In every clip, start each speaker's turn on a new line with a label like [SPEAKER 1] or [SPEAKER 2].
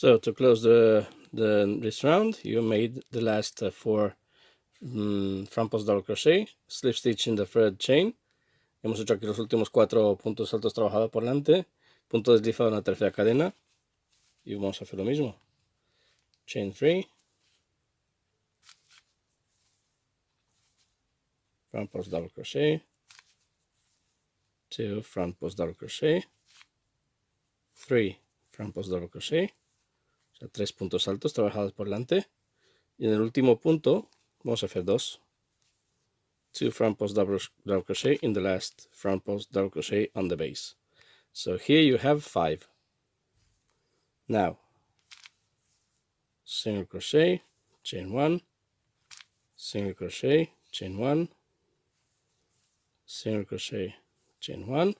[SPEAKER 1] So to close this round, you made the last 4 front post double crochet, slip stitch in the third chain. Hemos hecho aquí los últimos 4 puntos altos trabajados por delante, punto deslizado en la tercera cadena, y vamos a hacer lo mismo. Chain 3, front post double crochet, 2 front post double crochet, 3 front post double crochet, o sea, 3 puntos altos trabajados por delante, y en el último punto vamos a hacer 2 front post double crochet in the last front post double crochet on the base. So here you have 5. Now single crochet, chain 1, single crochet, chain 1, single crochet, chain 1,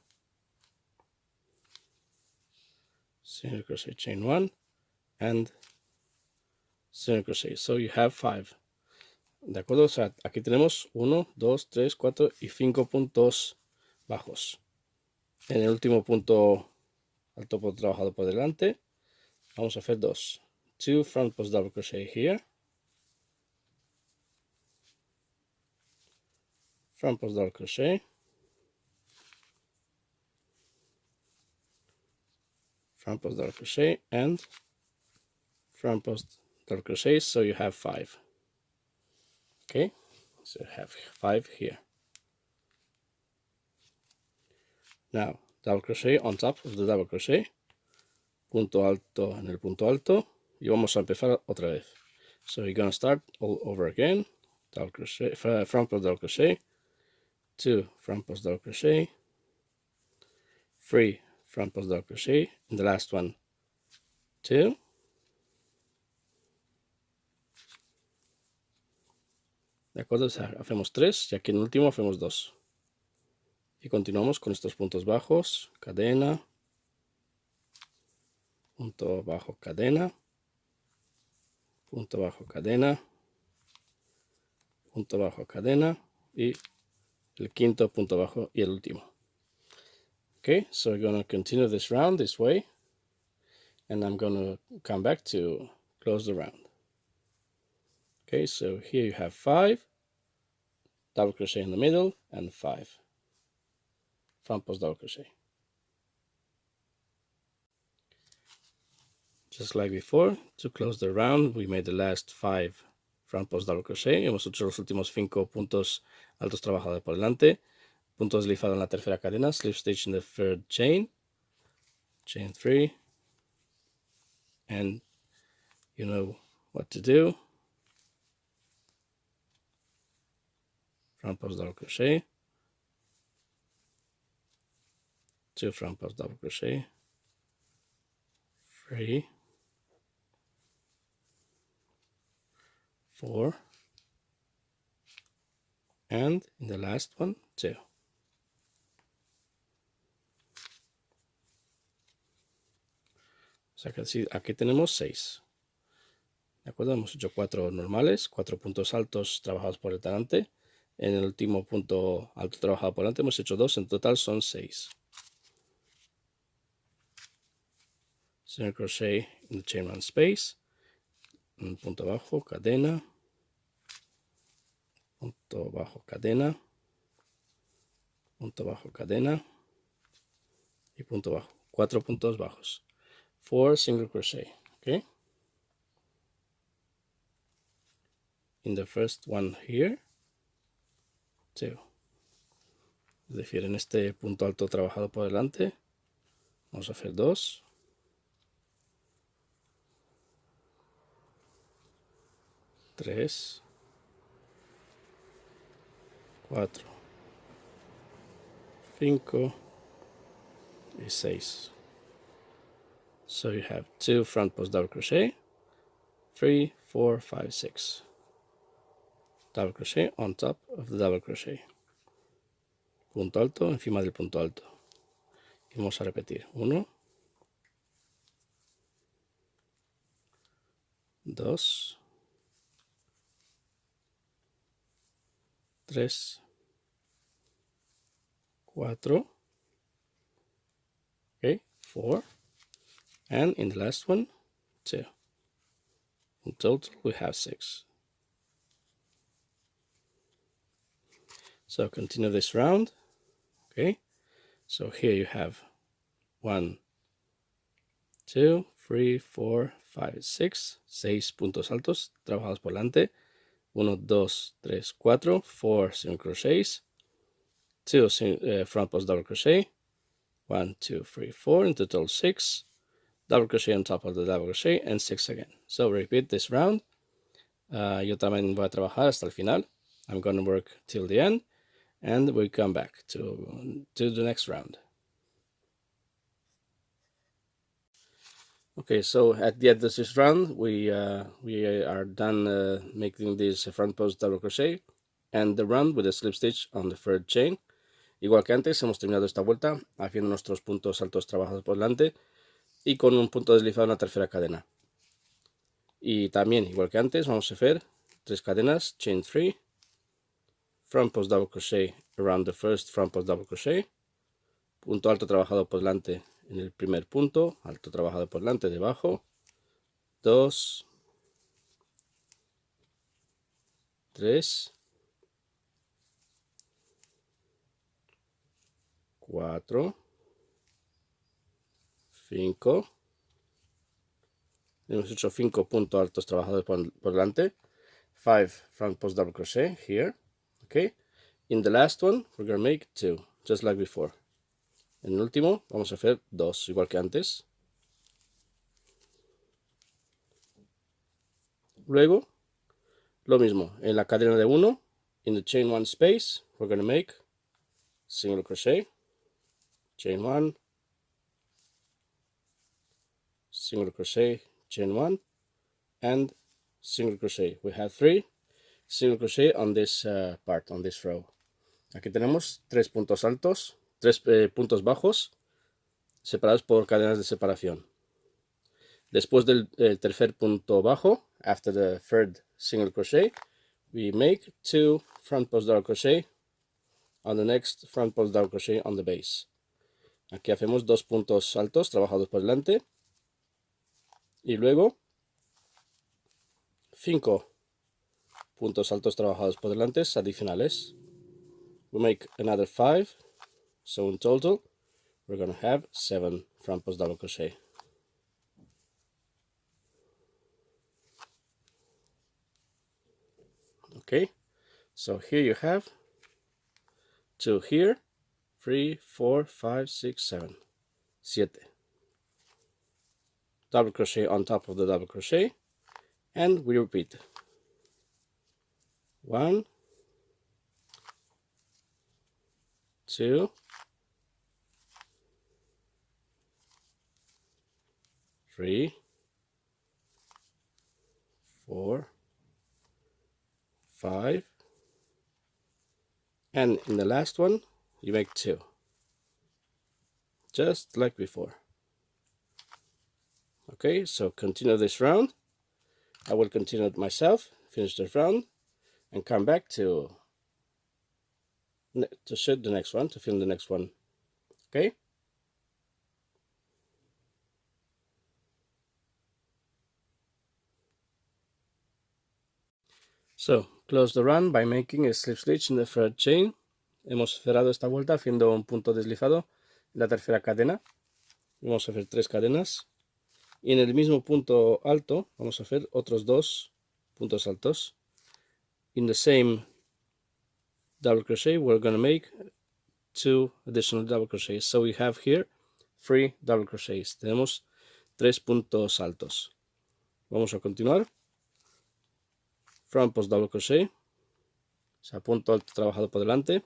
[SPEAKER 1] single crochet, chain 1, and single crochet. So you have 5. ¿De acuerdo? O sea, aquí tenemos 1, 2, 3, 4 y 5 puntos bajos. En el último punto alto trabajado por delante, vamos a hacer 2 front post double crochet here, front post double crochet, front post double crochet, and front post double crochet, so you have 5. Okay, so you have 5 here. Now double crochet on top of the double crochet, punto alto en el punto alto, y vamos a empezar otra vez. So you're gonna start all over again. Double crochet, front post double crochet, 2 front post double crochet, 3 front post double crochet, and the last one 2, de acuerdo, o sea, hacemos 3 y aquí en el último hacemos 2 y continuamos con estos puntos bajos, cadena, punto bajo, cadena, punto bajo, cadena, punto bajo, cadena y el quinto punto bajo y el último. Okay, so we're gonna continue this round this way, and I'm gonna come back to close the round. Okay, so here you have 5 double crochet in the middle and 5 front post double crochet. Just like before, to close the round, we made the last 5 front post double crochet. Hemos hecho los últimos 5 puntos altos trabajados por delante, punto deslizado en la tercera cadena, slip stitch in the third chain, chain 3, and you know what to do. Front post double crochet, 2 front post double crochet, 3, 4, and in the last one 2. O sea que aquí tenemos 6. ¿De acuerdo? Hemos hecho 4 normales, 4 puntos altos trabajados por el delante. En el último punto alto trabajado por delante hemos hecho 2, en total son 6. Single crochet in the chain 1 space, un punto bajo, cadena, punto bajo, cadena, punto bajo, cadena y punto bajo. 4 puntos bajos. 4 single crochet. Okay. In the first one here, 2. Es decir, en este punto alto trabajado por delante, vamos a hacer 2. 3, 4, 5 y 6. So you have 2 front post double crochet, 3, 4, 5, 6. Double crochet on top of the double crochet. Punto alto encima del punto alto. Y vamos a repetir. 1, 2, 3, 4, okay, 4, and in the last one 2. In total, we have 6. So continue this round. Okay, so here you have 1, 2, 3, 4, 5, 6. 6 puntos altos trabajados por delante. 1, 2, 3, 4. 4 single crochets. 2 front post double crochet. 1, 2, 3, 4. In total 6. Double crochet on top of the double crochet and 6 again. So repeat this round. Yo también voy a trabajar hasta el final. I'm going to work till the end, and we come back to the next round. Okay, so at the end of this round, we are done making this front post double crochet and the round with a slip stitch on the third chain. Igual que antes, hemos terminado esta vuelta haciendo nuestros puntos altos trabajados por delante y con un punto deslizado en la tercera cadena. Y también, igual que antes, vamos a hacer 3 cadenas, chain 3, front post double crochet around the first front post double crochet, punto alto trabajado por delante en el primer punto, alto trabajado por delante debajo, 2, 3, 4, 5. Hemos hecho 5 puntos altos trabajados por delante. 5 front post double crochet here. Okay. In the last one, we're going to make 2, just like before. En el último, vamos a hacer 2, igual que antes. Luego, lo mismo. En la cadena de 1, in the chain 1 space, we're going to make single crochet, chain 1, single crochet, chain 1, and single crochet. We have 3 single crochet on this part, on this row. Aquí tenemos 3 puntos altos, 3 puntos bajos separados por cadenas de separación. Después del tercer punto bajo, after the third single crochet, we make 2 front post double crochet on the next front post double crochet on the base. Aquí hacemos 2 puntos altos trabajados por delante y luego 5 puntos altos trabajados por delante adicionales. We make another 5, so in total we're going to have 7 front post double crochet. Okay, so here you have 2 here, 3, 4, 5, 6, 7. 7. Double crochet on top of the double crochet, and we repeat. 1, 2, 3, 4, 5, and in the last one you make 2, just like before. Okay, so continue this round. I will continue it myself, finish this round, and come back to shoot the next one, to film the next one. Okay. So close the run by making a slip stitch in the third chain. Hemos cerrado esta vuelta haciendo un punto deslizado en la tercera cadena. Vamos a hacer 3 cadenas. Y en el mismo punto alto vamos a hacer otros 2 puntos altos. In the same double crochet, we're going to make 2 additional double crochets. So we have here 3 double crochets. Tenemos 3 puntos altos. Vamos a continuar. Front post double crochet. O sea, punto alto trabajado por delante.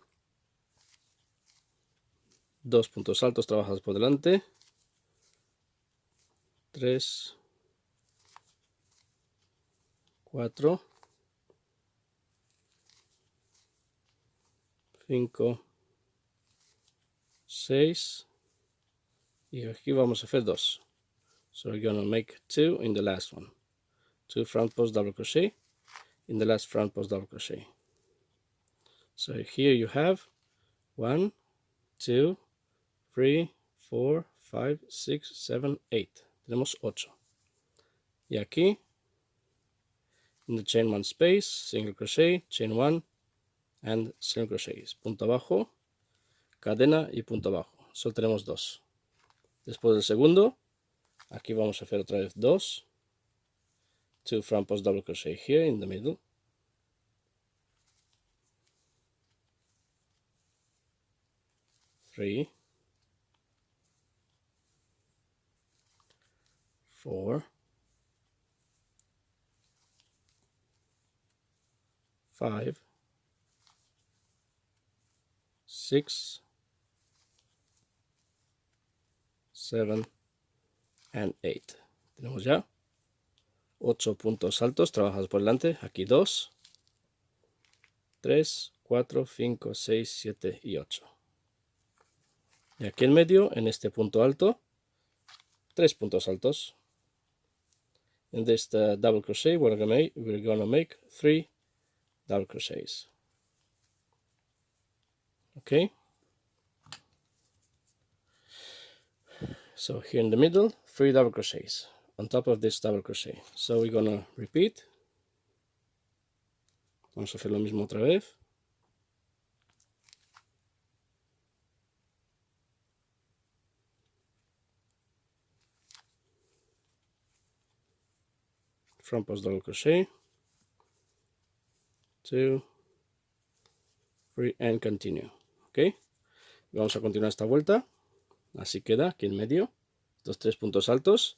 [SPEAKER 1] 2 puntos altos trabajados por delante. 3, 4, 5, 6 y aquí vamos a hacer 2. So we're going to make 2 in the last one. 2 front post double crochet in the last front post double crochet. So here you have 1, 2, 3, 4, 5, 6, 7, 8. Tenemos 8. y aquí in the chain one space, single crochet, chain one and single crochet, punto abajo, cadena y punto abajo. Solo tenemos 2. Después del segundo, aquí vamos a hacer otra vez 2, 2 front post double crochet here in the middle, 3, 4, 5, 6, 7 and 8. Tenemos ya 8 puntos altos trabajados por delante. Aquí 2, 3, 4, 5, 6, 7 y 8. Y aquí en medio, en este punto alto, 3 puntos altos. In this double crochet, we're gonna make 3 double crochets. Okay. So here in the middle, 3 double crochets on top of this double crochet. So we're gonna repeat. Vamos a hacer lo mismo otra vez. Front post double crochet, 2, 3 and continue. Ok, vamos a continuar esta vuelta. Así queda aquí en medio, estos 3 puntos altos,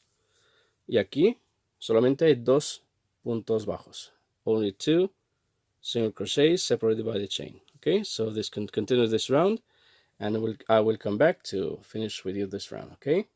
[SPEAKER 1] y aquí solamente hay 2 puntos bajos. Only 2 single crochets separated by the chain. Okay, so this continues this round, and I will come back to finish with you this round. Okay.